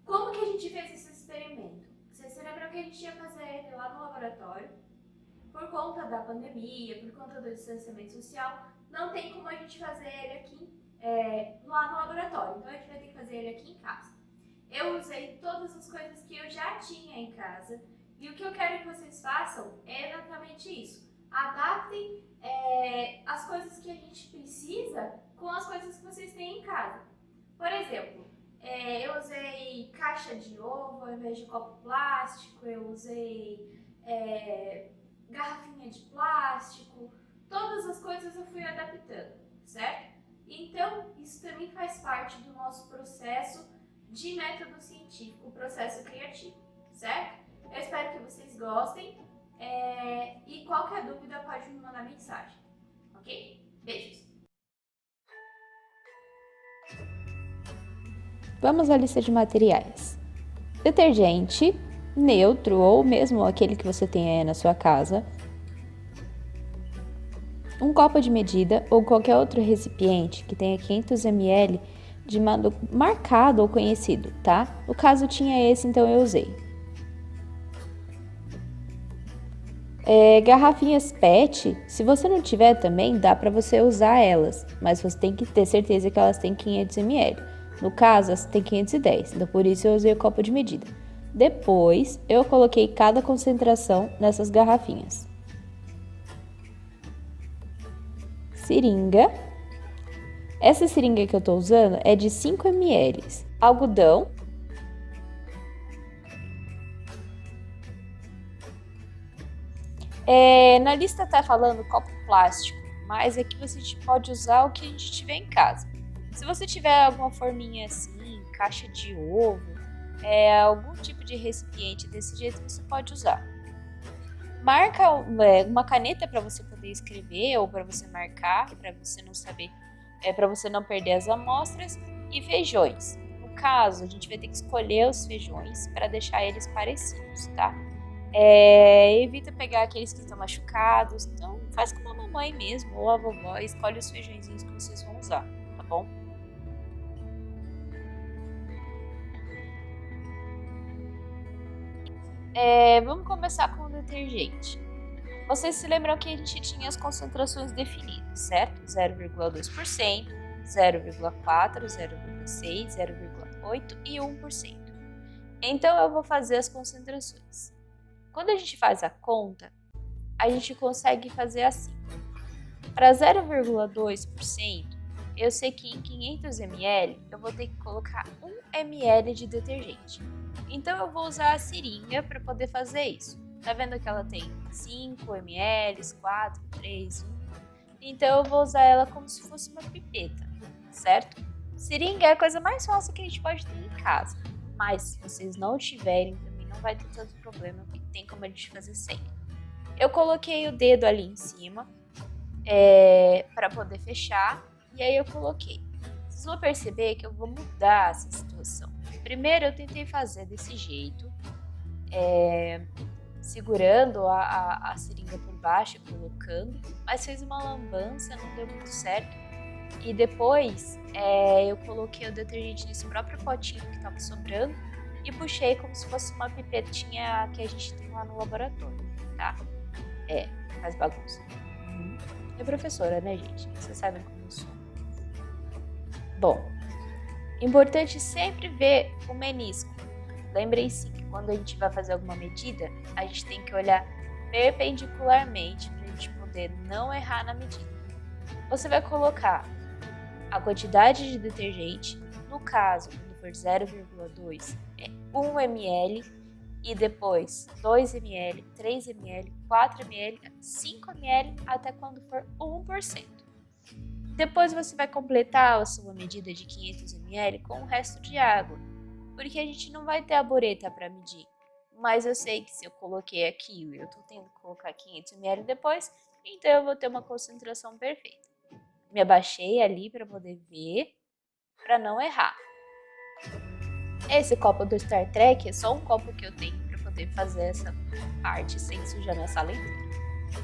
Como que a gente fez esse experimento? Vocês se lembram que a gente ia fazer ele lá no laboratório? Por conta da pandemia, por conta do distanciamento social, não tem como a gente fazer ele aqui lá no laboratório. Então a gente vai ter que fazer ele aqui em casa. Eu usei todas as coisas que eu já tinha em casa e o que eu quero que vocês façam é exatamente isso. Adaptem as coisas que a gente precisa com as coisas que vocês têm em casa. Por exemplo, eu usei caixa de ovo ao invés de copo plástico, eu usei garrafinha de plástico, todas as coisas eu fui adaptando, certo? Então, isso também faz parte do nosso processo de método científico, o processo criativo, certo? Eu espero que vocês gostem e qualquer dúvida pode me mandar mensagem, ok? Beijos! Vamos à lista de materiais. Detergente neutro ou mesmo aquele que você tem aí na sua casa. Um copo de medida ou qualquer outro recipiente que tenha 500 ml de marcado ou conhecido, tá? No caso tinha esse, então eu usei. Garrafinhas PET, se você não tiver também, dá para você usar elas, mas você tem que ter certeza que elas têm 500 ml. No caso, essa tem 510, então por isso eu usei o copo de medida. Depois, eu coloquei cada concentração nessas garrafinhas. Seringa. Essa seringa que eu estou usando é de 5 ml. Algodão. Na lista tá falando copo plástico, mas aqui você pode usar o que a gente tiver em casa. Se você tiver alguma forminha assim, caixa de ovo, algum tipo de recipiente desse jeito, você pode usar. Marca uma caneta para você poder escrever ou para você marcar, para você não saber, para você não perder as amostras, e feijões. No caso, a gente vai ter que escolher os feijões para deixar eles parecidos, tá? Evita pegar aqueles que estão machucados, então faz com a mamãe mesmo ou a vovó, escolhe os feijõezinhos que vocês vão usar, tá bom? Vamos começar com o detergente. Vocês se lembram que a gente tinha as concentrações definidas, certo? 0,2%, 0,4%, 0,6%, 0,8% e 1%. Então eu vou fazer as concentrações. Quando a gente faz a conta, a gente consegue fazer assim. Para 0,2%, eu sei que em 500 ml eu vou ter que colocar 1 ml de detergente. Então eu vou usar a seringa para poder fazer isso. Tá vendo que ela tem 5 ml, 4, 3, 1? Então eu vou usar ela como se fosse uma pipeta, certo? Seringa é a coisa mais fácil que a gente pode ter em casa. Mas se vocês não tiverem, também não vai ter tanto problema, porque tem como a gente fazer sem. Eu coloquei o dedo ali em cima para poder fechar, e aí eu coloquei. Vocês vão perceber que eu vou mudar essa situação. Primeiro eu tentei fazer desse jeito, segurando a seringa por baixo e colocando, mas fez uma lambança, não deu muito certo. E depois eu coloquei o detergente nesse próprio potinho que estava sobrando e puxei como se fosse uma pipetinha que a gente tem lá no laboratório, tá? Faz bagunça. É professora, né, gente? Vocês sabem como eu sou. Bom, importante sempre ver o menisco. Lembrem-se que quando a gente vai fazer alguma medida, a gente tem que olhar perpendicularmente para a gente poder não errar na medida. Você vai colocar a quantidade de detergente, no caso, quando for 0,2, é 1 ml, e depois 2 ml, 3 ml, 4 ml, 5 ml, até quando for 1%. Depois você vai completar a sua medida de 500 ml com o resto de água, porque a gente não vai ter a bureta para medir. Mas eu sei que se eu coloquei aqui e eu estou tendo que colocar 500 ml depois, então eu vou ter uma concentração perfeita. Me abaixei ali para poder ver, para não errar. Esse copo do Star Trek é só um copo que eu tenho para poder fazer essa parte sem sujar minha sala inteira.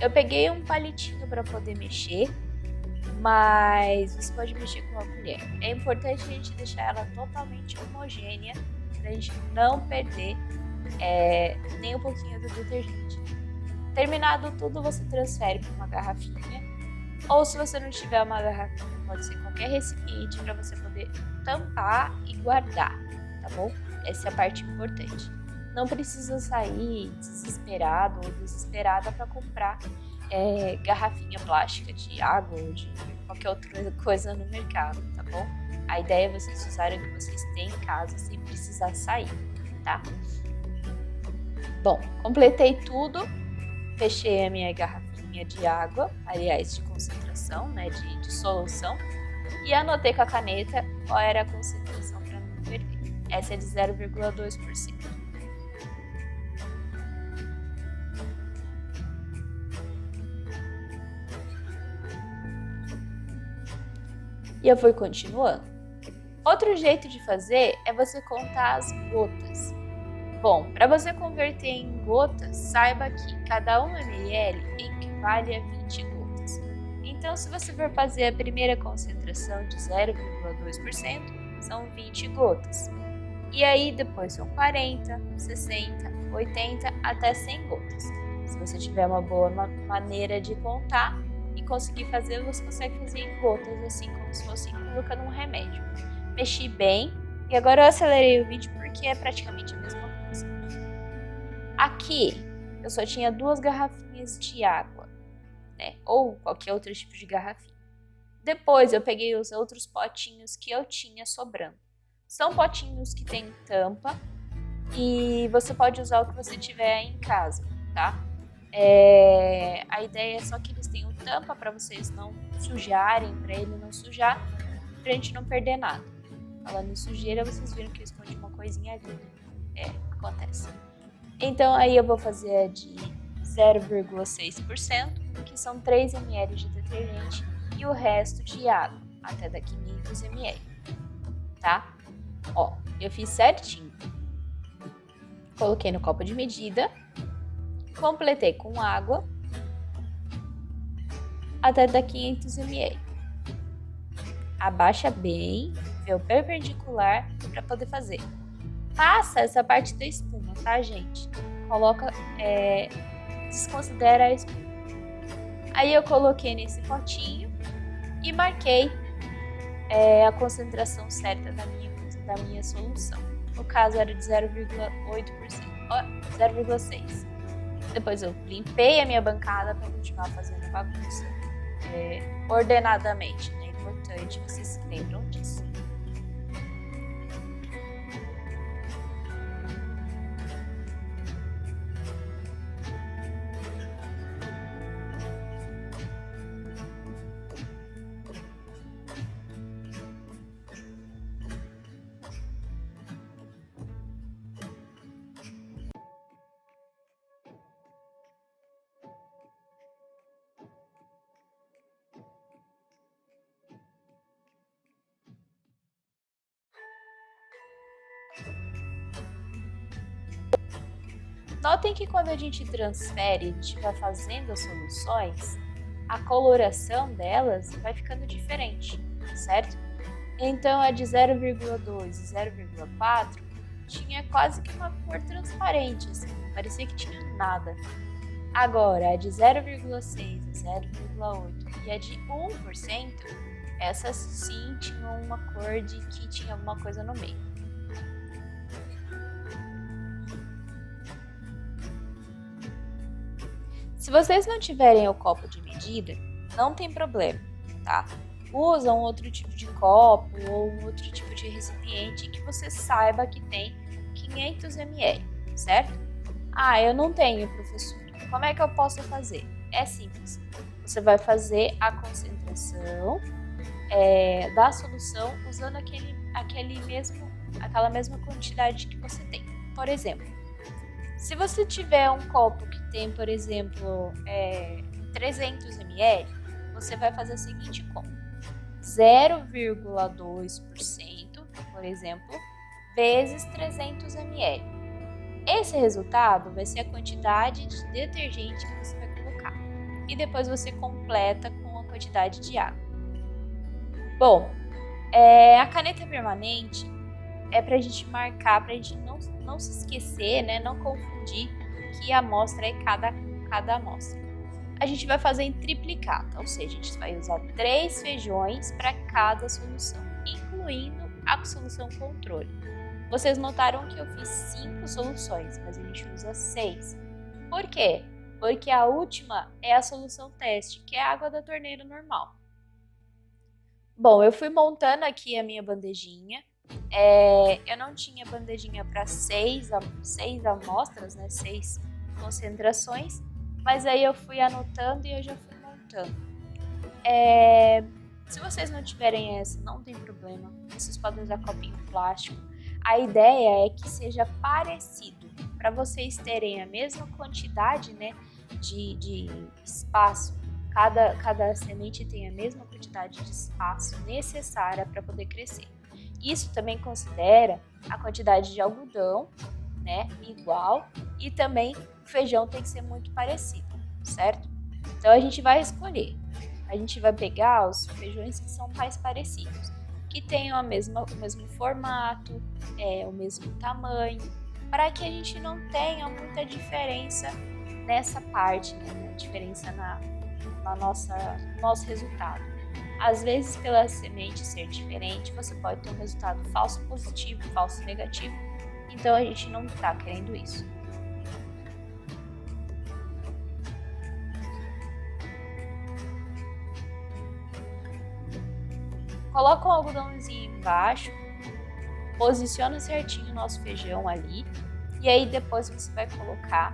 Eu peguei um palitinho para poder mexer, mas você pode mexer com uma colher. É importante a gente deixar ela totalmente homogênea para a gente não perder nem um pouquinho do detergente. Terminado tudo, você transfere para uma garrafinha, ou se você não tiver uma garrafinha, pode ser qualquer recipiente para você poder tampar e guardar, tá bom? Essa é a parte importante. Não precisa sair desesperado ou desesperada para comprar garrafinha plástica de água ou de qualquer outra coisa no mercado, tá bom? A ideia é vocês usarem o que vocês têm em casa sem precisar sair, tá? Bom, completei tudo, fechei a minha garrafinha de água, aliás, de concentração, né, de solução, e anotei com a caneta qual era a concentração para não perder. Essa é de 0,2%. E eu fui continuando. Outro jeito de fazer é você contar as gotas. Bom, para você converter em gotas, saiba que cada 1 ml equivale a 20 gotas. Então, se você for fazer a primeira concentração de 0,2%, são 20 gotas. E aí depois são 40, 60, 80 até 100 gotas. Se você tiver uma boa maneira de contar e conseguir fazer, você consegue fazer em gotas, assim como se fosse colocando um remédio. Mexi bem e agora eu acelerei o vídeo porque é praticamente a mesma coisa. Aqui eu só tinha 2 garrafinhas de água, né? Ou qualquer outro tipo de garrafinha. Depois eu peguei os outros potinhos que eu tinha sobrando. São potinhos que tem tampa e você pode usar o que você tiver em casa, tá? A ideia é só que eles tenham tampa para vocês não sujarem, para ele não sujar, pra gente não perder nada. Falando em sujeira, vocês viram que eu escondi uma coisinha ali. Acontece. Então aí eu vou fazer a de 0,6%, que são 3 ml de detergente, e o resto de água, até da 500 ml, tá? Ó, eu fiz certinho. Coloquei no copo de medida, completei com água até dar 500 ml. Abaixa bem, vê o perpendicular para poder fazer. Passa essa parte da espuma, tá, gente? Coloca, desconsidera a espuma. Aí eu coloquei nesse potinho e marquei a concentração certa da minha solução. No caso era de 0,6%. Depois eu limpei a minha bancada para continuar fazendo bagunça ordenadamente, né? É importante vocês se lembram disso. Notem que quando a gente transfere, a gente vai fazendo as soluções, a coloração delas vai ficando diferente, certo? Então a de 0,2 e 0,4 tinha quase que uma cor transparente, assim, parecia que tinha nada. Agora a de 0,6 e 0,8 e a de 1%, essas sim tinham uma cor de que tinha alguma coisa no meio. Se vocês não tiverem o copo de medida, não tem problema, tá? Usa um outro tipo de copo ou um outro tipo de recipiente que você saiba que tem 500 ml, certo? Ah, eu não tenho, professor. Como é que eu posso fazer? É simples. Você vai fazer a concentração da solução usando aquela mesma quantidade que você tem. Por exemplo, se você tiver um copo que tem, por exemplo, 300 ml, você vai fazer a seguinte conta: 0,2%, por exemplo, vezes 300 ml. Esse resultado vai ser a quantidade de detergente que você vai colocar. E depois você completa com a quantidade de água. Bom, a caneta permanente é pra gente marcar, pra gente não se esquecer, né? Não confundir que a amostra é cada amostra. A gente vai fazer em triplicata, ou seja, a gente vai usar 3 feijões para cada solução, incluindo a solução controle. Vocês notaram que eu fiz 5 soluções, mas a gente usa 6. Por quê? Porque a última é a solução teste, que é a água da torneira normal. Bom, eu fui montando aqui a minha bandejinha. Eu não tinha bandejinha para 6 amostras, né? 6 concentrações, mas aí eu fui anotando e eu já fui montando. Se vocês não tiverem essa, não tem problema. Vocês podem usar copinho plástico. A ideia é que seja parecido, para vocês terem a mesma quantidade, né, de espaço. Cada semente tem a mesma quantidade de espaço necessária para poder crescer. Isso também considera a quantidade de algodão, né, igual, e também o feijão tem que ser muito parecido, certo? Então a gente vai escolher. A gente vai pegar os feijões que são mais parecidos, que tenham o mesmo formato, o mesmo tamanho, para que a gente não tenha muita diferença nessa parte, né? Diferença no nosso resultado. Às vezes, pela semente ser diferente, você pode ter um resultado falso positivo, falso negativo. Então, a gente não está querendo isso. Coloca um algodãozinho embaixo, posiciona certinho o nosso feijão ali, e aí depois você vai colocar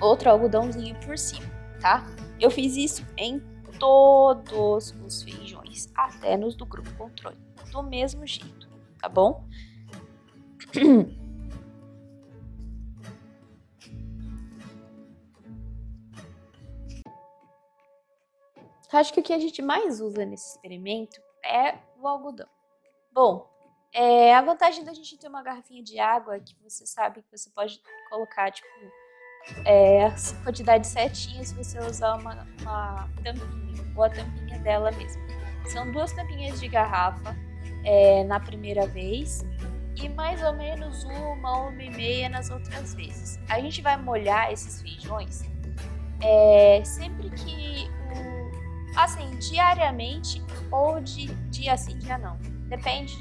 outro algodãozinho por cima, tá? Eu fiz isso em todos os feijões, até nos do grupo controle, do mesmo jeito, tá bom? Acho que o que a gente mais usa nesse experimento é o algodão. Bom, a vantagem da gente ter uma garrafinha de água é que você sabe que você pode colocar, tipo, a quantidade certinha se você usar uma tampinha, ou a tampinha dela mesmo. São 2 tampinhas de garrafa na primeira vez e mais ou menos uma e meia nas outras vezes. A gente vai molhar esses feijões sempre que assim, diariamente ou de dia sim, dia não. Depende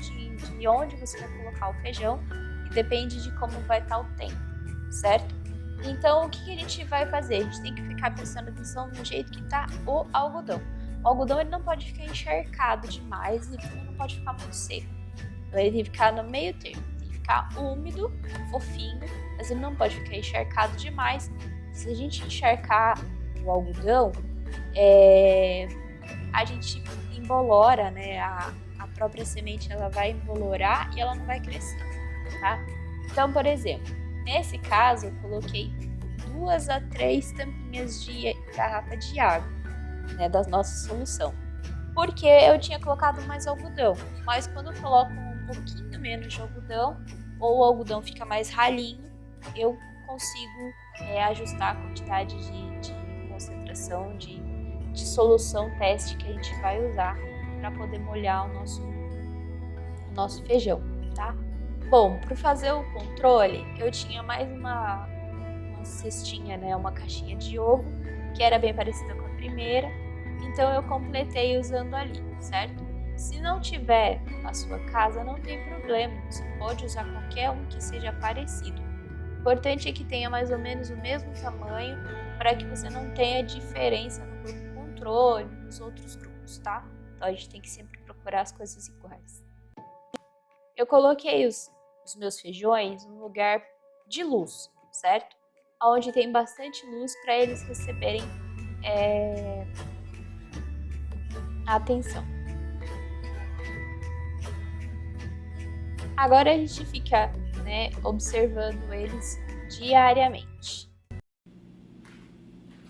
de onde você vai colocar o feijão e depende de como vai estar o tempo, certo? Então, o que a gente vai fazer? A gente tem que ficar prestando atenção no jeito que está o algodão. O algodão ele não pode ficar encharcado demais e também não pode ficar muito seco. Então, ele tem que ficar no meio termo. Tem que ficar úmido, fofinho, mas ele não pode ficar encharcado demais. Se a gente encharcar o algodão, a gente embolora, né? A própria semente ela vai embolorar e ela não vai crescer, tá? Então, por exemplo, nesse caso eu coloquei 2 a 3 tampinhas de garrafa de água, né, da nossa solução, porque eu tinha colocado mais algodão, mas quando eu coloco um pouquinho menos de algodão, ou o algodão fica mais ralinho, eu consigo ajustar a quantidade de concentração de solução teste que a gente vai usar para poder molhar o nosso feijão, tá? Bom, para fazer o controle, eu tinha mais uma cestinha, né, uma caixinha de ovo, que era bem parecida com a primeira, então eu completei usando ali, certo? Se não tiver na sua casa, não tem problema, você pode usar qualquer um que seja parecido. O importante é que tenha mais ou menos o mesmo tamanho, para que você não tenha diferença no grupo controle, nos outros grupos, tá? Então a gente tem que sempre procurar as coisas iguais. Eu coloquei os meus feijões num lugar de luz, certo? Onde tem bastante luz para eles receberem a atenção. Agora a gente fica, né, observando eles diariamente.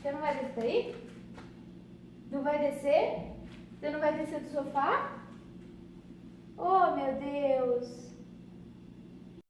Você não vai descer daí? Não vai descer? Você não vai descer do sofá? Oh, meu Deus!